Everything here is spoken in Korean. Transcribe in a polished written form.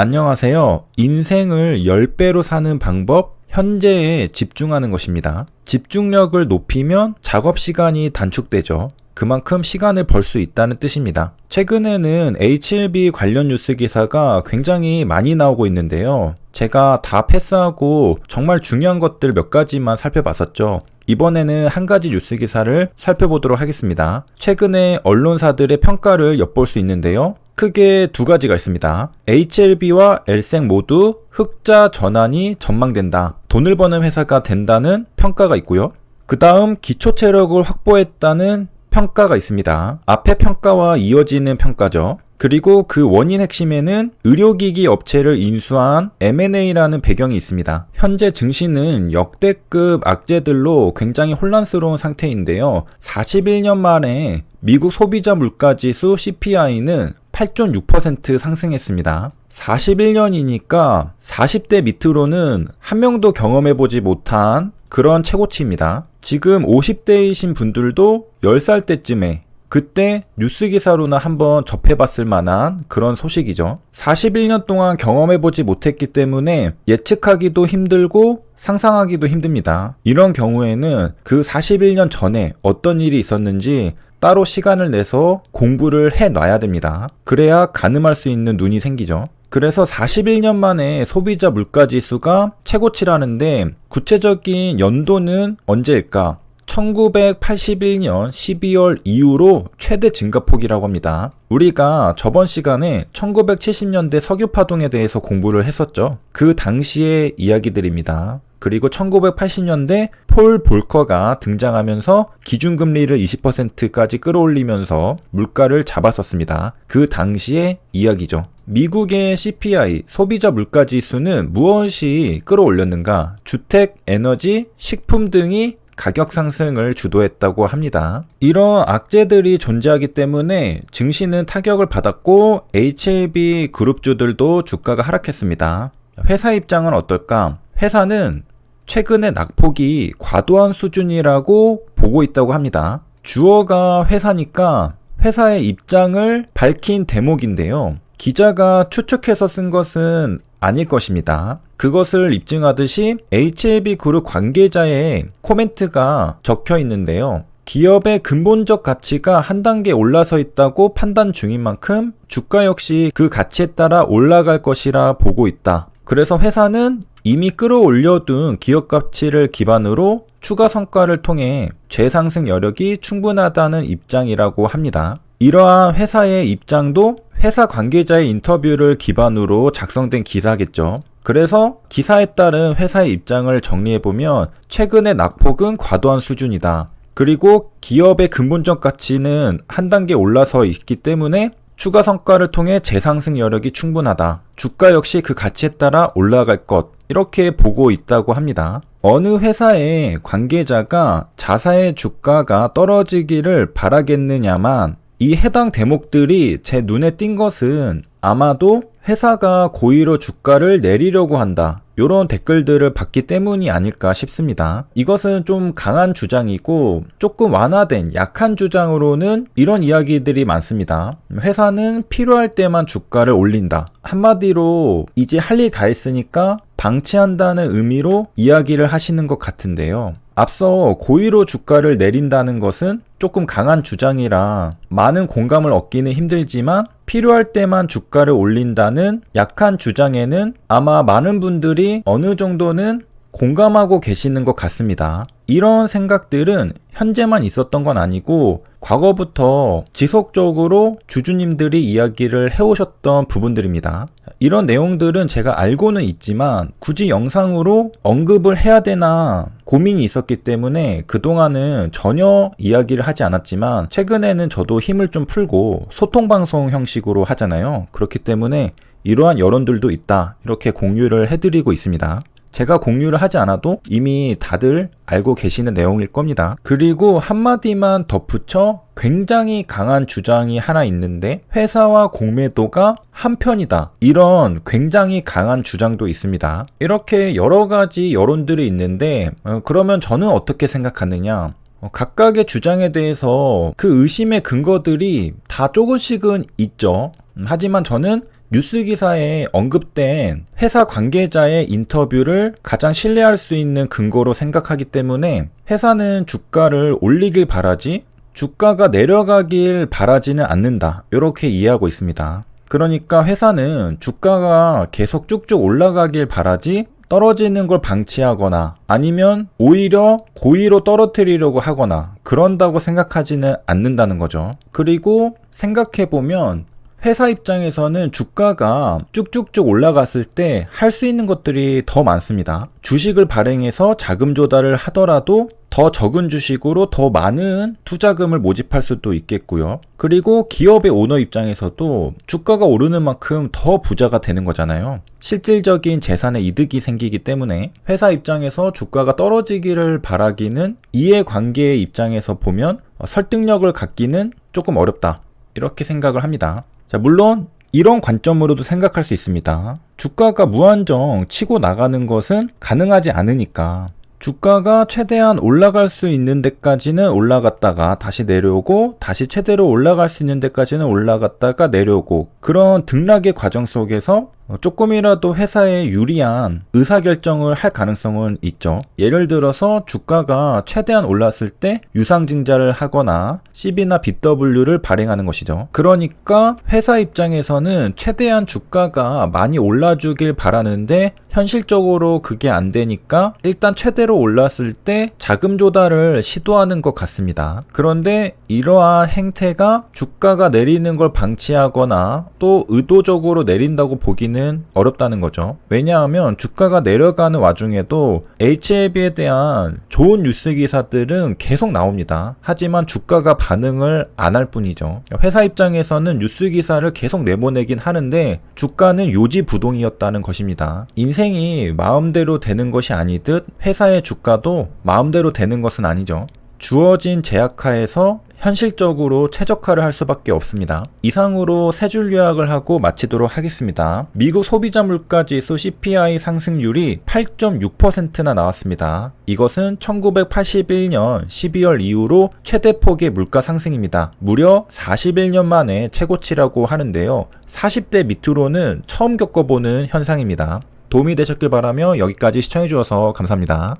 안녕하세요. 인생을 10배로 사는 방법, 현재에 집중하는 것입니다. 집중력을 높이면 작업 시간이 단축되죠. 그만큼 시간을 벌 수 있다는 뜻입니다. 최근에는 H1B 관련 뉴스 기사가 굉장히 많이 나오고 있는데요. 제가 다 패스하고 정말 중요한 것들 몇 가지만 살펴봤었죠. 이번에는 한 가지 뉴스 기사를 살펴보도록 하겠습니다. 최근에 언론사들의 평가를 엿볼 수 있는데요. 크게 두 가지가 있습니다. HLB와 엘생 모두 흑자 전환이 전망된다. 돈을 버는 회사가 된다는 평가가 있고요. 그 다음 기초 체력을 확보했다는 평가가 있습니다. 앞의 평가와 이어지는 평가죠. 그리고 그 원인 핵심에는 의료기기 업체를 인수한 M&A라는 배경이 있습니다. 현재 증시는 역대급 악재들로 굉장히 혼란스러운 상태인데요. 41년 만에 미국 소비자 물가지수 CPI는 8.6% 상승했습니다. 41년이니까 40대 밑으로는 한 명도 경험해보지 못한 그런 최고치입니다. 지금 50대이신 분들도 10살 때쯤에 그때 뉴스 기사로나 한번 접해봤을 만한 그런 소식이죠. 41년 동안 경험해보지 못했기 때문에 예측하기도 힘들고 상상하기도 힘듭니다. 이런 경우에는 그 41년 전에 어떤 일이 있었는지 따로 시간을 내서 공부를 해놔야 됩니다. 그래야 가늠할 수 있는 눈이 생기죠. 그래서 41년 만에 소비자 물가지수가 최고치라는데 구체적인 연도는 언제일까? 1981년 12월 이후로 최대 증가폭이라고 합니다. 우리가 저번 시간에 1970년대 석유파동에 대해서 공부를 했었죠. 그 당시의 이야기들입니다. 그리고 1980년대 폴 볼커가 등장하면서 기준금리를 20%까지 끌어올리면서 물가를 잡았었습니다. 그 당시의 이야기죠. 미국의 CPI, 소비자 물가지수는 무엇이 끌어올렸는가? 주택, 에너지, 식품 등이 가격 상승을 주도했다고 합니다. 이런 악재들이 존재하기 때문에 증시는 타격을 받았고 HLB 그룹주들도 주가가 하락했습니다. 회사 입장은 어떨까? 회사는 최근에 낙폭이 과도한 수준이라고 보고 있다고 합니다. 주어가 회사니까 회사의 입장을 밝힌 대목인데요. 기자가 추측해서 쓴 것은 아닐 것입니다. 그것을 입증하듯이 HLB 그룹 관계자의 코멘트가 적혀 있는데요. 기업의 근본적 가치가 한 단계 올라서 있다고 판단 중인 만큼 주가 역시 그 가치에 따라 올라갈 것이라 보고 있다. 그래서 회사는 이미 끌어올려둔 기업 가치를 기반으로 추가 성과를 통해 재상승 여력이 충분하다는 입장이라고 합니다. 이러한 회사의 입장도 회사 관계자의 인터뷰를 기반으로 작성된 기사겠죠. 그래서 기사에 따른 회사의 입장을 정리해보면 최근의 낙폭은 과도한 수준이다. 그리고 기업의 근본적 가치는 한 단계 올라서 있기 때문에 추가 성과를 통해 재상승 여력이 충분하다. 주가 역시 그 가치에 따라 올라갈 것. 이렇게 보고 있다고 합니다. 어느 회사의 관계자가 자사의 주가가 떨어지기를 바라겠느냐만 이 해당 대목들이 제 눈에 띈 것은 아마도 회사가 고의로 주가를 내리려고 한다. 이런 댓글들을 봤기 때문이 아닐까 싶습니다. 이것은 좀 강한 주장이고 조금 완화된 약한 주장으로는 이런 이야기들이 많습니다. 회사는 필요할 때만 주가를 올린다. 한마디로 이제 할 일 다 했으니까 방치한다는 의미로 이야기를 하시는 것 같은데요. 앞서 고의로 주가를 내린다는 것은 조금 강한 주장이라 많은 공감을 얻기는 힘들지만 필요할 때만 주가를 올린다는 약한 주장에는 아마 많은 분들이 어느 정도는 공감하고 계시는 것 같습니다. 이런 생각들은 현재만 있었던 건 아니고 과거부터 지속적으로 주주님들이 이야기를 해오셨던 부분들입니다. 이런 내용들은 제가 알고는 있지만 굳이 영상으로 언급을 해야 되나 고민이 있었기 때문에 그동안은 전혀 이야기를 하지 않았지만 최근에는 저도 힘을 좀 풀고 소통방송 형식으로 하잖아요. 그렇기 때문에 이러한 여론들도 있다. 이렇게 공유를 해드리고 있습니다. 제가 공유를 하지 않아도 이미 다들 알고 계시는 내용일 겁니다. 그리고 한마디만 덧붙여 굉장히 강한 주장이 하나 있는데 회사와 공매도가 한편이다. 이런 굉장히 강한 주장도 있습니다. 이렇게 여러 가지 여론들이 있는데 그러면 저는 어떻게 생각하느냐? 각각의 주장에 대해서 그 의심의 근거들이 다 조금씩은 있죠. 하지만 저는 뉴스 기사에 언급된 회사 관계자의 인터뷰를 가장 신뢰할 수 있는 근거로 생각하기 때문에 회사는 주가를 올리길 바라지 주가가 내려가길 바라지는 않는다. 이렇게 이해하고 있습니다. 그러니까 회사는 주가가 계속 쭉쭉 올라가길 바라지 떨어지는 걸 방치하거나 아니면 오히려 고의로 떨어뜨리려고 하거나 그런다고 생각하지는 않는다는 거죠. 그리고 생각해보면 회사 입장에서는 주가가 쭉쭉쭉 올라갔을 때 할 수 있는 것들이 더 많습니다. 주식을 발행해서 자금 조달을 하더라도 더 적은 주식으로 더 많은 투자금을 모집할 수도 있겠고요. 그리고 기업의 오너 입장에서도 주가가 오르는 만큼 더 부자가 되는 거잖아요. 실질적인 재산에 이득이 생기기 때문에 회사 입장에서 주가가 떨어지기를 바라기는 이해관계의 입장에서 보면 설득력을 갖기는 조금 어렵다. 이렇게 생각을 합니다. 자, 물론 이런 관점으로도 생각할 수 있습니다. 주가가 무한정 치고 나가는 것은 가능하지 않으니까 주가가 최대한 올라갈 수 있는 데까지는 올라갔다가 다시 내려오고 다시 최대로 올라갈 수 있는 데까지는 올라갔다가 내려오고 그런 등락의 과정 속에서 조금이라도 회사에 유리한 의사결정을 할 가능성은 있죠. 예를 들어서 주가가 최대한 올랐을 때 유상증자를 하거나 CB나 BW를 발행하는 것이죠. 그러니까 회사 입장에서는 최대한 주가가 많이 올라주길 바라는데 현실적으로 그게 안 되니까 일단 최대로 올랐을 때 자금 조달을 시도하는 것 같습니다. 그런데 이러한 행태가 주가가 내리는 걸 방치하거나 또 의도적으로 내린다고 보기는 어렵다는 거죠. 왜냐하면 주가가 내려가는 와중에도 HLB에 대한 좋은 뉴스 기사들은 계속 나옵니다. 하지만 주가가 반응을 안 할 뿐이죠. 회사 입장에서는 뉴스 기사를 계속 내보내긴 하는데 주가는 요지부동이었다는 것입니다. 인생이 마음대로 되는 것이 아니듯 회사의 주가도 마음대로 되는 것은 아니죠. 주어진 제약하에서 현실적으로 최적화를 할 수밖에 없습니다. 이상으로 세 줄 요약을 하고 마치도록 하겠습니다. 미국 소비자 물가지수 CPI 상승률이 8.6%나 나왔습니다. 이것은 1981년 12월 이후로 최대폭의 물가 상승입니다. 무려 41년 만에 최고치라고 하는데요. 40대 밑으로는 처음 겪어보는 현상입니다. 도움이 되셨길 바라며 여기까지 시청해주셔서 감사합니다.